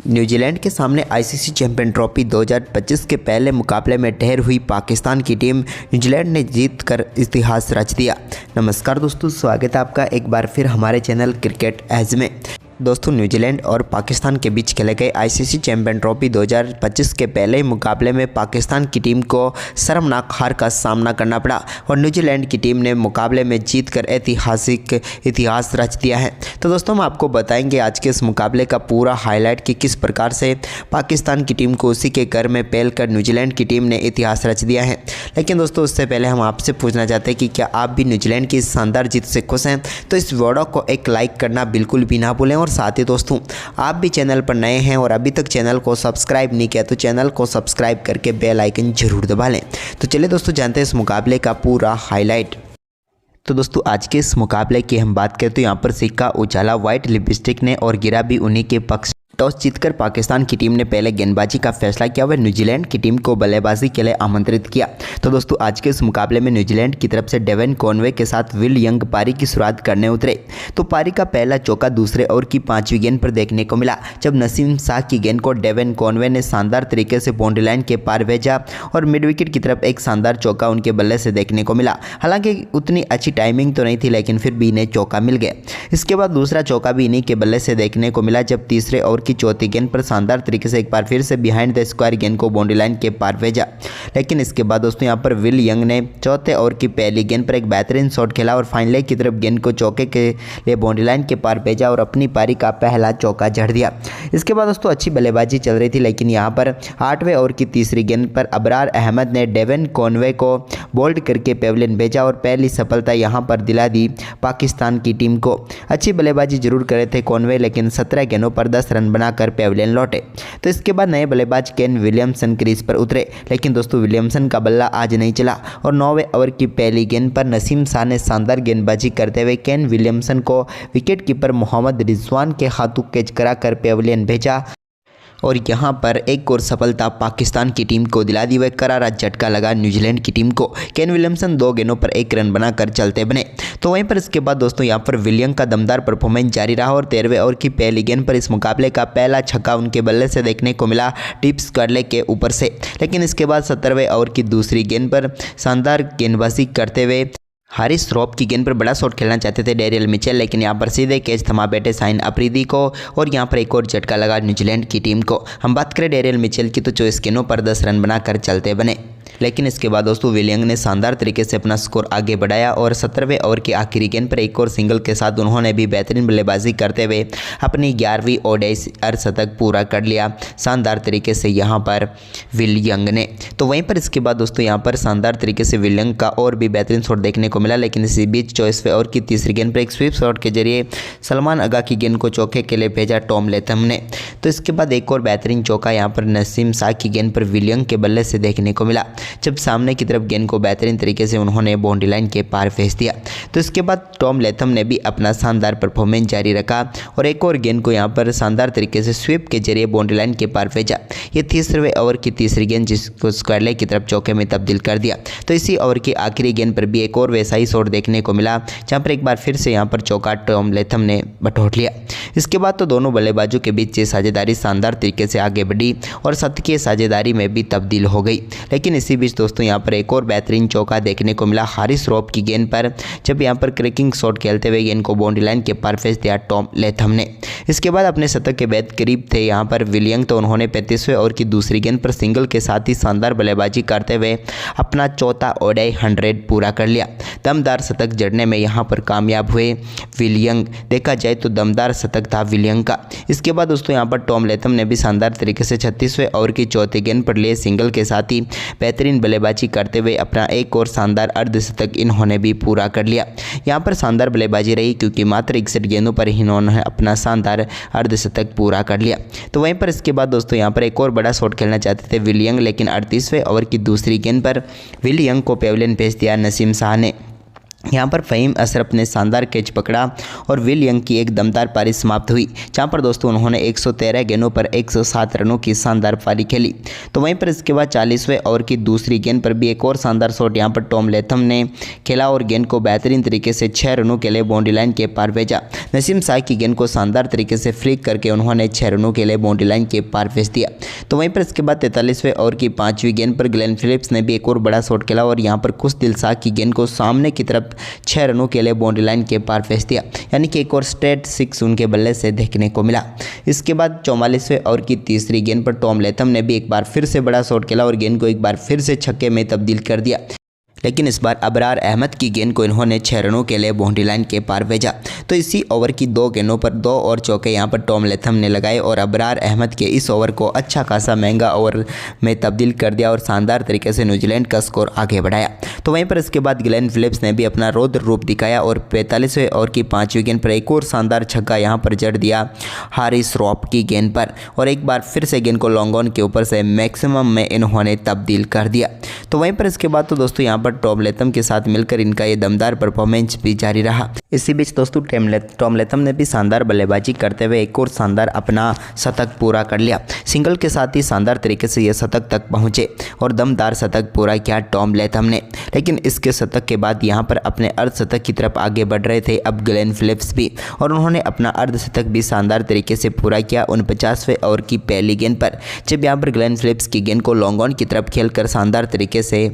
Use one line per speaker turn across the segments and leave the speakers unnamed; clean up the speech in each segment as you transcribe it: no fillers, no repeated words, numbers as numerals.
New Zealand के सामने ICC champion trophy 2025 के पहले मुकाबले में ढेर हुई पाकिस्तान की टीम न्यूजीलैंड ने जीत कर इतिहास रच दिया। नमस्कार दोस्तों, स्वागत है आपका एक बार फिर हमारे चैनल क्रिकेट एज में। दोस्तों, न्यूजीलैंड और पाकिस्तान के बीच खेले गए आईसीसी चैंपियन ट्रॉफी 2025 के पहले मुकाबले में पाकिस्तान की टीम को शर्मनाक हार का सामना करना पड़ा और न्यूजीलैंड की टीम ने मुकाबले में जीतकर ऐतिहासिक इतिहास रच दिया है। तो दोस्तों, हम आपको बताएंगे आज के इस मुकाबले का पूरा हाईलाइट कि किस प्रकार से पाकिस्तान की टीम को उसी के घर में पेल कर न्यूजीलैंड की टीम ने इतिहास रच दिया है। लेकिन दोस्तों, उससे पहले हम आपसे पूछना चाहते हैं कि क्या आप भी न्यूजीलैंड की इस शानदार जीत से खुश हैं? तो इस वीडियो को एक लाइक करना बिल्कुल भी ना भूलें। और साथ ही दोस्तों, आप भी चैनल पर नए हैं और अभी तक चैनल को सब्सक्राइब नहीं किया तो चैनल को सब्सक्राइब करके बेल आइकन जरूर दबा लें। तो चलिए दोस्तों, जानते हैं इस मुकाबले का पूरा हाईलाइट। तो दोस्तों, आज के इस मुकाबले की हम बात करें तो यहाँ पर सिक्का उछाला व्हाइट लिपस्टिक ने और गिरा भी उन्हीं के पक्ष। टॉस जीतकर पाकिस्तान की टीम ने पहले गेंदबाजी का फैसला किया और न्यूजीलैंड की टीम को बल्लेबाजी के लिए आमंत्रित किया। तो दोस्तों, आज के इस मुकाबले में न्यूजीलैंड की तरफ से डेवन कॉनवे के साथ विल यंग पारी की शुरुआत करने उतरे। तो पारी का पहला चौका दूसरे ओवर की 5वीं गेंद पर देखने को मिला, जब नसीम शाह की गेंद को डेवन कॉनवे ने शानदार तरीके से बाउंड्री लाइन के पार भेजा और मिड विकेट की तरफ एक शानदार चौका उनके बल्ले से देखने को मिला। हालांकि उतनी अच्छी टाइमिंग तो नहीं थी, लेकिन फिर भी इन्हें चौका मिल गया। इसके बाद दूसरा चौका भी इन्हीं के बल्ले से देखने को मिला, जब तीसरे ओवर की चौथी गेंद पर शानदार तरीके से एक बार फिर से बिहाइंड द स्क्वायर गेंद को बाउंड्री लाइन के पार भेजा। लेकिन इसके बाद दोस्तों, यहां पर विल यंग ने चौथे ओवर की पहली गेंद पर एक बेहतरीन शॉट खेला और फाइनल की तरफ गेंद को चौके के लिए बाउंड्री लाइन के पार भेजा और अपनी पारी का पहला चौका जड़ दिया। इसके बाद दोस्तों, अच्छी बल्लेबाजी चल रही थी, लेकिन यहां पर 8वें ओवर की तीसरी गेंद पर अबरार अहमद ने डेवन कॉनवे को बोल्ड करके पेविलियन भेजा और पहली सफलता यहां पर दिला दी पाकिस्तान की टीम को। अच्छी बल्लेबाजी जरूर करे थे कॉनवे, लेकिन 17 गेंदों पर 10 रन बनाकर पेविलियन लौटे। तो इसके बाद नए बल्लेबाज केन विलियमसन क्रीज पर उतरे, लेकिन दोस्तों विलियमसन का बल्ला आज नहीं चला और 9वें ओवर की पहली गेंद पर नसीम शाह ने शानदार गेंदबाजी करते हुए केन विलियमसन को विकेट कीपर मोहम्मद रिजवान के हाथों कैच कराकर पेविलियन भेजा और यहां पर एक और सफलता पाकिस्तान की टीम को दिला दी। वह करारा झटका लगा न्यूजीलैंड की टीम को। केन विलियमसन 2 गेंदों पर 1 रन बनाकर चलते बने। तो वहीं पर इसके बाद दोस्तों, यहां पर विलियम का दमदार परफॉर्मेंस जारी रहा और 13वें ओवर की पहली गेंद पर इस मुकाबले का पहला छक्का उनके बल्ले से देखने को मिला टिप्स कर्ले के ऊपर से। लेकिन इसके बाद 17वें ओवर की दूसरी गेंद पर शानदार गेंदबाजी करते हुए हारिस रॉफ की गेंद पर बड़ा शॉट खेलना चाहते थे डेरियल मिचेल, लेकिन यहां पर सीधे कैच थमा बैठे शाहीन अफरीदी को और यहां पर एक और झटका लगा न्यूजीलैंड की टीम को। हम बात करें डेरियल मिचेल की तो 24 गेंदों पर 10 रन बनाकर चलते बने। लेकिन इसके बाद दोस्तों, विलियम ने शानदार तरीके से अपना स्कोर आगे बढ़ाया और 17वें ओवर की आखिरी गेंद पर एक और सिंगल के साथ उन्होंने भी बेहतरीन बल्लेबाजी करते हुए अपनी 11वीं ओडीआई अर्धशतक पूरा कर लिया शानदार तरीके से यहाँ पर विलियम ने। तो वहीं पर इसके बाद दोस्तों, यहाँ पर शानदार तरीके से विलियम का और भी बेहतरीन शॉट देखने को मिला, लेकिन इसी बीच 24वें ओवर की तीसरी गेंद पर एक स्वीप शॉट के जरिए सलमान अगा की गेंद को चौके के लिए भेजा टॉम लेथम ने। तो इसके बाद एक और बेहतरीन चौका यहाँ पर नसीम शाह की गेंद पर विलियम के बल्ले से देखने को मिला, जब सामने की तरफ गेंद को बेहतरीन तरीके से उन्होंने बाउंड्री लाइन के पार भेज दिया। तो इसके बाद टॉम लेथम ने भी अपना शानदार परफॉर्मेंस जारी रखा और एक और गेंद को यहां पर शानदार तरीके से स्वीप के जरिए बाउंड्री लाइन के पार भेजा। ये 30वें ओवर की तीसरी गेंद जिसको स्क्वायर लेग की तरफ चौके में तब्दील कर दिया। तो इसी ओवर की आखिरी गेंद पर भी एक और वैसा ही शॉट देखने को मिला, जहाँ पर एक बार फिर से यहाँ पर चौका टॉम लेथम ने बटोर लिया। इसके बाद तो दोनों बल्लेबाजों के बीच ये साझेदारी शानदार तरीके से आगे बढ़ी और शतकीय साझेदारी में भी तब्दील हो गई। लेकिन इसी बीच दोस्तों, यहाँ पर एक और बेहतरीन चौका देखने को मिला हारिस रॉफ की गेंद पर, जब यहाँ पर क्रैकिंग शॉट खेलते हुए गेंद को बाउंड्री लाइन के पार भेज दिया टॉम लेथम ने। इसके बाद अपने शतक के बेहद करीब थे यहाँ पर विलियम, तो उन्होंने 35वें ओवर की दूसरी गेंद पर सिंगल के साथ ही शानदार बल्लेबाजी करते हुए अपना चौथा ओडीआई 100 पूरा कर लिया। दमदार शतक जड़ने में यहाँ पर कामयाब हुए विलियम। देखा जाए तो दमदार शतक था विलियम का। इसके बाद दोस्तों, यहाँ पर टॉम लेथम ने भी शानदार तरीके से 36वें ओवर की चौथी गेंद पर लिए सिंगल के साथ ही बेहतरीन बल्लेबाजी करते हुए अपना एक और शानदार अर्धशतक इन्होंने भी पूरा कर लिया। यहाँ पर शानदार बल्लेबाजी रही, क्योंकि मात्र 61 गेंदों पर इन्होंने अपना शानदार अर्धशतक पूरा कर लिया। तो वहीं पर इसके बाद दोस्तों, यहाँ पर एक और बड़ा शॉट खेलना चाहते थे विलियम, लेकिन 38वें ओवर की दूसरी गेंद पर विलियम को पेविलियन भेज दिया नसीम शाह ने। यहाँ पर फ़हीम अशरफ ने शानदार कैच पकड़ा और विल यंग की एक दमदार पारी समाप्त हुई, जहाँ पर दोस्तों उन्होंने 113 गेंदों पर 107 रनों की शानदार पारी खेली। तो वहीं पर इसके बाद 40वें ओवर की दूसरी गेंद पर भी एक और शानदार शॉट यहाँ पर टॉम लेथम ने खेला और गेंद को बेहतरीन तरीके से 6 रनों के लिए बाउंड्री लाइन के पार भेजा। नसीम शाह की गेंद को शानदार तरीके से फ्लिक करके उन्होंने 6 रनों के लिए बाउंड्री लाइन के पार भेज दिया। तो वहीं पर इसके बाद 43वें ओवर की 5वीं गेंद पर ग्लेन फिलिप्स ने भी एक और बड़ा शॉट खेला और यहाँ पर खुश दिल शाह की गेंद को सामने की तरफ 6 रनों के लिए बाउंड्री लाइन के पार भेज दिया, यानी कि एक और स्ट्रेट 6 उनके बल्ले से देखने को मिला। इसके बाद 44वें ओवर की तीसरी गेंद पर टॉम लेथम ने भी एक बार फिर से बड़ा शॉट खेला और गेंद को एक बार फिर से छक्के में तब्दील कर दिया, लेकिन इस बार अबरार अहमद की गेंद को इन्होंने 6 रनों के लिए बाउंड्री लाइन के पार भेजा। तो इसी ओवर की 2 गेंदों पर 2 और चौके यहां पर टॉम लेथम ने लगाए और अबरार अहमद के इस ओवर को अच्छा खासा महंगा ओवर में तब्दील कर दिया और शानदार तरीके से न्यूजीलैंड का स्कोर आगे बढ़ाया। तो वहीं पर इसके बाद ग्लेन फिलिप्स ने भी अपना रौद्र रूप दिखाया और 45वें ओवर की 5वीं गेंद पर एक और शानदार छक्का यहां पर जड़ दिया हारिस रॉफ की गेंद पर और एक बार फिर से गेंद को लॉन्ग ऑन के ऊपर से मैक्सिमम में इन्होंने तब्दील कर दिया। तो वहीं पर इसके बाद तो दोस्तों यहाँ पर टॉम लेथम के साथ मिलकर इनका ये दमदार परफॉर्मेंस भी जारी रहा। इसी बीच दोस्तों टॉम लेथम ने भी शानदार बल्लेबाजी करते हुए एक और शानदार अपना शतक पूरा कर लिया। सिंगल के साथ ही शानदार तरीके से ये शतक तक पहुंचे और दमदार शतक पूरा किया टॉम लेथम ने, लेकिन इसके शतक के बाद यहाँ पर अपने अर्धशतक की तरफ आगे बढ़ रहे थे अब ग्लेन फिलिप्स भी, और उन्होंने अपना अर्धशतक भी शानदार तरीके से पूरा किया 49वें ओवर की पहली गेंद पर, जब यहाँ पर ग्लेन फिलिप्स की गेंद को लॉन्ग ऑन की तरफ खेलकर शानदार तरीके से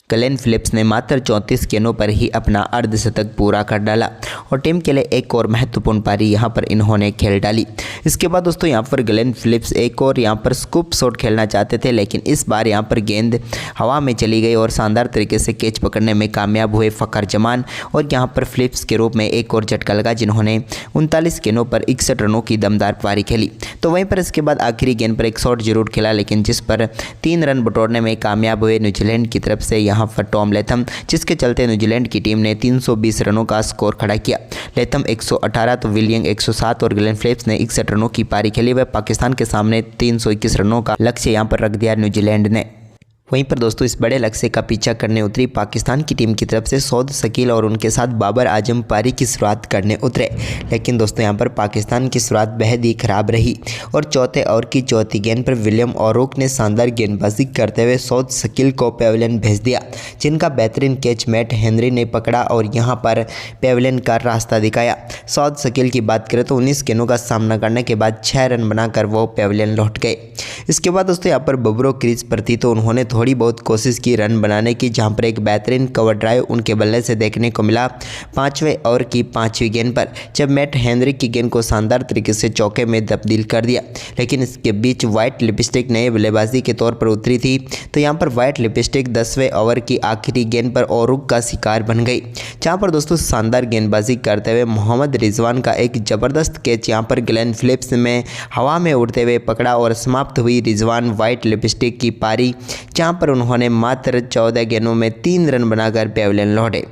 ग्लेन फिलिप्स ने मात्र 34 गेंदों पर ही अपना अर्धशतक पूरा कर डाला और टीम के लिए एक और महत्वपूर्ण पारी यहां पर इन्होंने खेल डाली। इसके बाद दोस्तों यहां पर ग्लेन फिलिप्स एक और यहां पर स्कूप शॉट खेलना चाहते थे, लेकिन इस बार यहां पर गेंद हवा में चली गई और शानदार तरीके से कैच पकड़ने में कामयाब हुए फ़खर जमान और यहां पर फिलिप्स के रूप में एक और झटका लगा जिन्होंने 39 गेंदों पर 61 रनों की दमदार पारी खेली। तो वहीं पर इसके बाद आखिरी गेंद पर एक शॉट जरूर खेला, लेकिन जिस पर 3 रन बटोरने में कामयाब हुए न्यूजीलैंड की तरफ से यहाँ पर टॉम लेथम, जिसके चलते न्यूजीलैंड की टीम ने 320 रनों का स्कोर खड़ा किया। लेथम 118 तो विल यंग 107 और ग्लेन फिलिप्स ने 61 रनों की पारी खेली। वह पाकिस्तान के सामने 321 रनों का लक्ष्य यहां पर रख दिया न्यूजीलैंड ने। वहीं पर दोस्तों इस बड़े लक्ष्य का पीछा करने उतरी पाकिस्तान की टीम की तरफ से सौद शकील और उनके साथ बाबर आजम पारी की शुरुआत करने उतरे, लेकिन दोस्तों यहां पर पाकिस्तान की शुरुआत बेहद ही खराब रही और चौथे ओवर की चौथी गेंद पर विलियम औरोक ने शानदार गेंदबाजी करते हुए सौद शकील को पेविलियन भेज दिया, जिनका बेहतरीन कैच मैट हेनरी ने पकड़ा और यहां पर पेविलियन का रास्ता दिखाया। सौद शकील की बात करें तो 19 गेंदों का सामना करने के बाद 6 रन बनाकर वो पेविलियन लौट गए। इसके बाद दोस्तों यहाँ पर बबरो क्रीज पर थी तो उन्होंने थोड़ी बहुत कोशिश की रन बनाने की, जहां पर एक बेहतरीन कवर ड्राइव उनके बल्ले से देखने को मिला 5वें ओवर की 5वीं गेंद पर, जब मैट हेनरी की गेंद को शानदार तरीके से चौके में तब्दील कर दिया। लेकिन इसके बीच वाइट लिपस्टिक नए बल्लेबाजी के तौर पर उतरी थी, तो यहाँ पर वाइट लिपस्टिक 10वें ओवर की आखिरी गेंद पर औरुक का शिकार बन गई, जहाँ पर दोस्तों शानदार गेंदबाजी करते हुए मोहम्मद रिजवान का एक ज़बरदस्त कैच यहाँ पर ग्लेन फिलिप्स में हवा में उड़ते हुए पकड़ा और समाप्त हुई रिजवान वाइट लिपस्टिक की पारी, जहाँ पर उन्होंने मात्र 14 गेंदों में 3 रन बनाकर पेविलियन लौटे।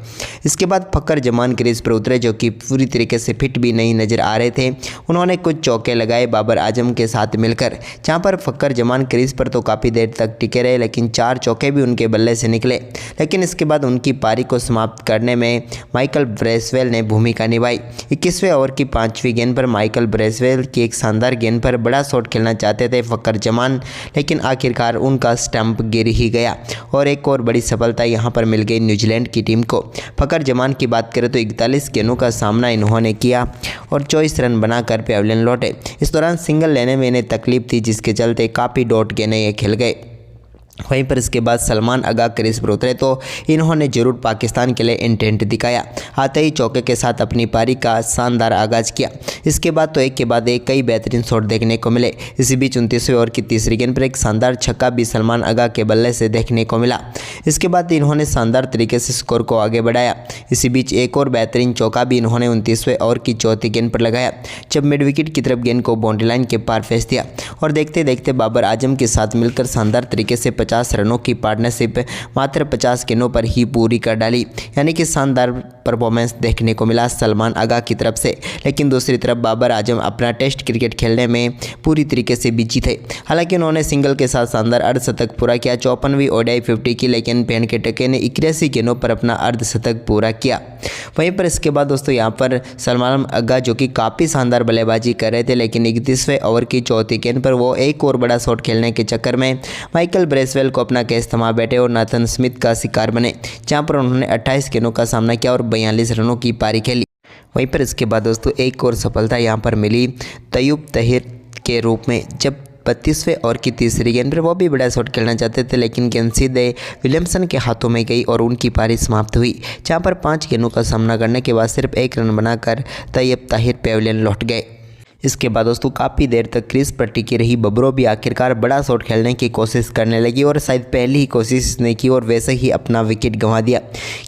इसके बाद फ़खर जमान क्रीज पर उतरे, जो कि पूरी तरीके से फिट भी नहीं नजर आ रहे थे। उन्होंने कुछ चौके लगाए बाबर आजम के साथ मिलकर, जहां पर फ़खर जमान क्रीज पर तो काफ़ी देर तक टिके रहे, लेकिन 4 चौके भी उनके बल्ले से निकले। लेकिन इसके बाद उनकी पारी को समाप्त करने में माइकल ब्रेसवेल ने भूमिका निभाई। 21वें ओवर की 5वीं गेंद पर माइकल ब्रेसवेल की एक शानदार गेंद पर बड़ा शॉट खेलना चाहते थे फ़खर जमान, लेकिन आखिरकार उनका स्टंप गिर ही गया और एक और बड़ी सफलता यहां पर मिल गई न्यूजीलैंड की टीम को। फ़खर जमान की बात करें तो 41 गेंदों का सामना इन्होंने किया और 24 रन बनाकर पेविलियन लौटे। इस दौरान सिंगल लेने में इन्हें तकलीफ थी, जिसके चलते काफ़ी डॉट गेंदें ये खेल गए। वहीं पर इसके बाद सलमान आगा क्रीज पर उतरे तो इन्होंने जरूर पाकिस्तान के लिए इंटेंट दिखाया, आते ही चौके के साथ अपनी पारी का शानदार आगाज किया। इसके बाद तो एक के बाद एक कई बेहतरीन शॉट देखने को मिले। इसी बीच 29वें ओवर की तीसरी गेंद पर एक शानदार छक्का भी सलमान आगा के बल्ले से देखने को मिला। इसके बाद इन्होंने शानदार तरीके से स्कोर को आगे बढ़ाया। इसी बीच एक और बेहतरीन चौका भी इन्होंने 29वें ओवर की चौथी गेंद पर लगाया, जब मिड विकेट की तरफ गेंद को बाउंड्री लाइन के पार फेंस दिया और देखते देखते बाबर आजम के साथ मिलकर शानदार तरीके से 50 रनों की पार्टनरशिप मात्र 50 गेंदों पर ही पूरी कर डाली, यानी कि शानदार परफॉर्मेंस देखने को मिला सलमान आगा की तरफ से। लेकिन दूसरी तरफ बाबर आजम अपना टेस्ट क्रिकेट खेलने में पूरी तरीके से बिजी थे। हालांकि उन्होंने सिंगल के साथ शानदार अर्धशतक पूरा किया, 54वीं ओडीआई 50 की, लेकिन वेंकटेके ने 81 गेंदों पर अपना अर्धशतक पूरा किया। वहीं पर इसके बाद दोस्तों यहाँ पर सलमान आगा जो कि काफ़ी शानदार बल्लेबाजी कर रहे थे, लेकिन 31वें ओवर की चौथी गेंद पर वो एक और बड़ा शॉट खेलने के चक्कर में माइकल ब्रेसवेल को अपना कैच थमा बैठे और नाथन स्मिथ का शिकार बने, जहाँ पर उन्होंने 28 गेंदों का सामना किया और 42 रनों की पारी खेली। वहीं पर इसके बाद दोस्तों एक और सफलता यहाँ पर मिली तैयब ताहिर के रूप में, जब 32वें ओवर की तीसरी गेंद पर वो भी बड़ा शॉट खेलना चाहते थे, लेकिन गेंद सीधे विलियमसन के हाथों में गई और उनकी पारी समाप्त हुई, जहां पर 5 गेंदों का सामना करने के बाद सिर्फ 1 रन बनाकर तैयब ताहिर पेविलियन लौट गए। इसके बाद दोस्तों काफ़ी देर तक क्रीज पर टिकी रही बबरो भी आखिरकार बड़ा शॉट खेलने की कोशिश करने लगी और शायद पहली ही कोशिश इसने की और वैसे ही अपना विकेट गंवा दिया।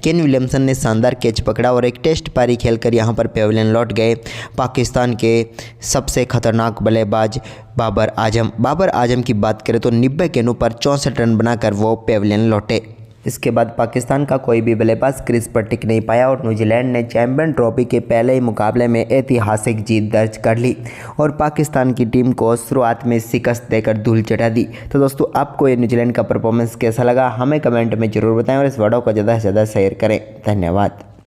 केन विलियमसन ने शानदार कैच पकड़ा और एक टेस्ट पारी खेलकर यहां पर पेविलियन लौट गए पाकिस्तान के सबसे खतरनाक बल्लेबाज बाबर आजम की बात करें तो 90 गेंदों पर 64 रन बनाकर वो पेविलियन लौटे। इसके बाद पाकिस्तान का कोई भी बल्लेबाज क्रीज पर टिक नहीं पाया और न्यूजीलैंड ने चैंपियन ट्रॉफी के पहले ही मुकाबले में ऐतिहासिक जीत दर्ज कर ली और पाकिस्तान की टीम को शुरुआत में शिकस्त देकर धूल चटा दी। तो दोस्तों आपको ये न्यूजीलैंड का परफॉर्मेंस कैसा लगा हमें कमेंट में ज़रूर बताएं और इस वीडियो को ज़्यादा से ज़्यादा शेयर करें। धन्यवाद।